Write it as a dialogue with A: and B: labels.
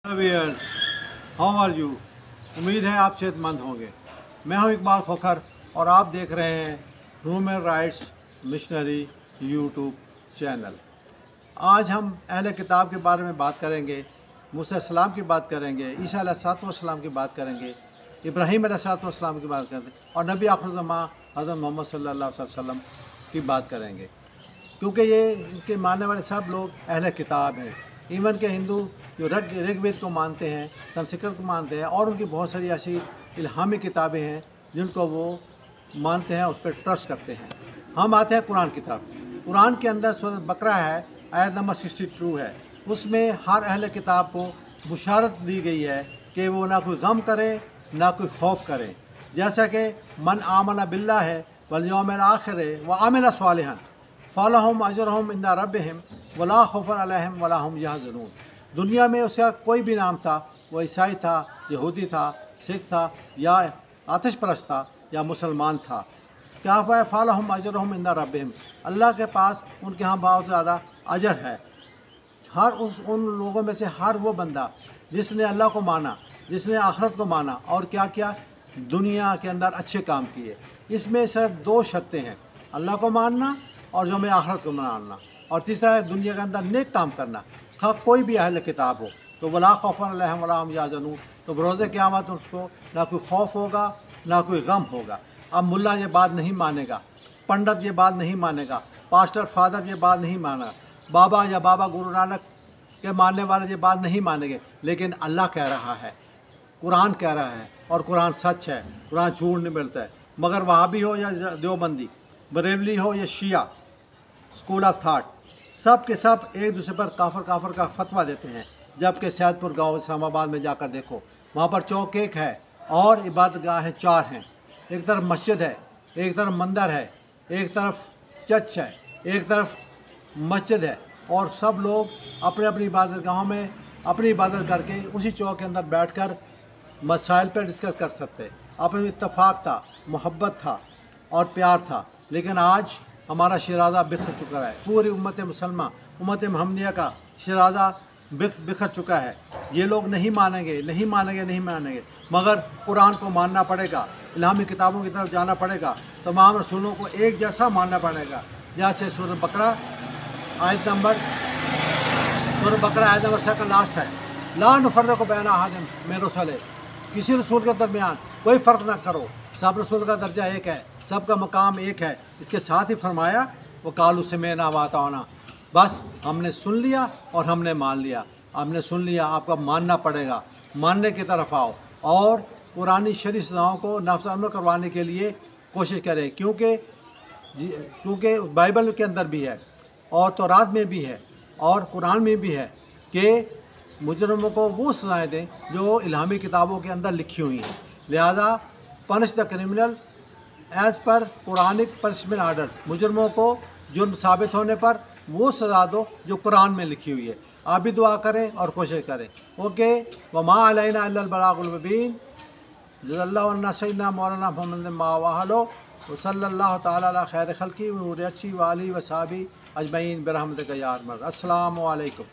A: Viewers, how are you. उम्मीद है आप सेहतमंद होंगे। मैं हूं इकबाल खोखर और आप देख रहे हैं human rights missionary YouTube channel. आज हम अहले किताब के बारे में बात करेंगे, मूसा अलैहिस्सलाम की बात करेंगे, ईसा अलैहिस्सलाम की बात करेंगे, इब्राहीम अलैहिस्सलाम की बात करेंगे और नबी आखिर ज़मां हज़रत मोहम्मद सल्लल्लाहु अलैहि वसल्लम की बात करेंगे, क्योंकि ये इनके मानने वाले सब लोग अहले किताब हैं। इवन के हिंदू जो ऋग्वेद को मानते हैं, संस्कृत को मानते हैं और उनकी बहुत सारी ऐसी इल्हामी किताबें हैं जिनको वो मानते हैं, उस पर ट्रस्ट करते हैं। हम आते हैं कुरान की तरफ। कुरान के अंदर सूरत बकरा है, आयत नंबर 62 है। उसमें हर अहले किताब को बुशारत दी गई है कि वो ना कोई गम करे ना कोई खौफ करे। जैसा कि मन आमना बिल्लाह है वल यौमिल आखिर व आमिला सालिहन फलहुम अजरहुम इंदा रब्बिहिम वला खौफुन अलैहिम वला हुम यहज़नून। दुनिया में उसका कोई भी नाम था, वो ईसाई था, यहूदी था, सिख था या आतिश परस्त था या मुसलमान था। क्या हुआ है? फलहुम अजरहुम इंदा रब्बिहिम, अल्लाह के पास उनके यहाँ बहुत ज़्यादा अजर है। उन लोगों में से हर वो बंदा जिसने अल्लाह को माना, जिसने आखिरत को माना और क्या किया, दुनिया के अंदर अच्छे काम किए। इसमें सिर्फ दो शर्तें हैं, अल्लाह को मानना और जो में आखिरत को मानना, और तीसरा है दुनिया के अंदर नेक काम करना। कोई भी अहले किताब हो तो वला खौफुन अलैहिम वला हुम यहज़नून, तो बरोज़े क़यामत उसको ना कोई खौफ होगा ना कोई गम होगा। अब मुल्ला ये बात नहीं मानेगा, पंडित ये बात नहीं मानेगा, पास्टर फादर ये बात नहीं मानेगा, बाबा या बाबा गुरु नानक के मानने वाले ये बात नहीं मानेंगे, लेकिन अल्लाह कह रहा है, कुरान कह रहा है और कुरान सच है, कुरान झूठ नहीं मिलता है। मगर वहाबी हो या देवबंदी, बरेलवी हो या शिया, स्कूल ऑफ थाट, सब के सब एक दूसरे पर काफर का फतवा देते हैं। जबकि सैदपुर गांव इस्लामाबाद में जाकर देखो, वहाँ पर चौक एक है और इबादत गाहें 4 हैं। एक तरफ मस्जिद है, एक तरफ मंदिर है, एक तरफ चर्च है, एक तरफ मस्जिद है, और सब लोग अपने अपनी इबादत गाहों में अपनी इबादत करके उसी चौक के अंदर बैठकर मसाइल पर डिस्कस कर सकते। अपने इत्तेफाक था, मोहब्बत था और प्यार था। लेकिन आज हमारा शराज़ा बिखर चुका है, पूरी उम्मत मुसलमान, उम्मत महमदिया का शराज़ा बिखर चुका है। ये लोग नहीं मानेंगे, मगर कुरान को मानना पड़ेगा, इल्हामी किताबों की तरफ जाना पड़ेगा, तमाम रसूलों को एक जैसा मानना पड़ेगा। जैसे सूरत बकरा आयत नंबर 2 लास्ट है, ला नुफ़र्रिक़ु बैन अहदिन मिन रुसुलिही, किसी रसूल के दरमियान कोई फ़र्क ना करो, सब रसूल का दर्जा एक है, सबका मकाम एक है। इसके साथ ही फरमाया वो कालू समीअना व अताअना, बस हमने सुन लिया और हमने मान लिया। हमने सुन लिया, आपका मानना पड़ेगा, मानने की तरफ आओ और कुरानी शरई सज़ाओं को नफ्स अमल करवाने के लिए कोशिश करें, क्योंकि बाइबल के अंदर भी है और तौरात में भी है और कुरान में भी है कि मुजरमों को वो सज़ाएँ दें जो इल्हामी किताबों के अंदर लिखी हुई हैं। लिहाजा punish the criminals as per Quranic punishment orders, मुजरमों को जुर्म साबित होने पर वो सज़ा दो जो कुरान में लिखी हुई है। आप भी दुआ करें और कोशिश करें। ओके, वमा अलैना इल्लल बलागुल मुबीन। जज़ल्लाहु अन्ना सय्यिदना मौलाना मुहम्मद मावाहलो व सल्लल्लाहु तआला अला खैर खल्क़ी व नूरि अर्शी व आलिहि व सहाबी अजमईन बिरहमतिका या अरहमर। अस्सलामु अलैकुम।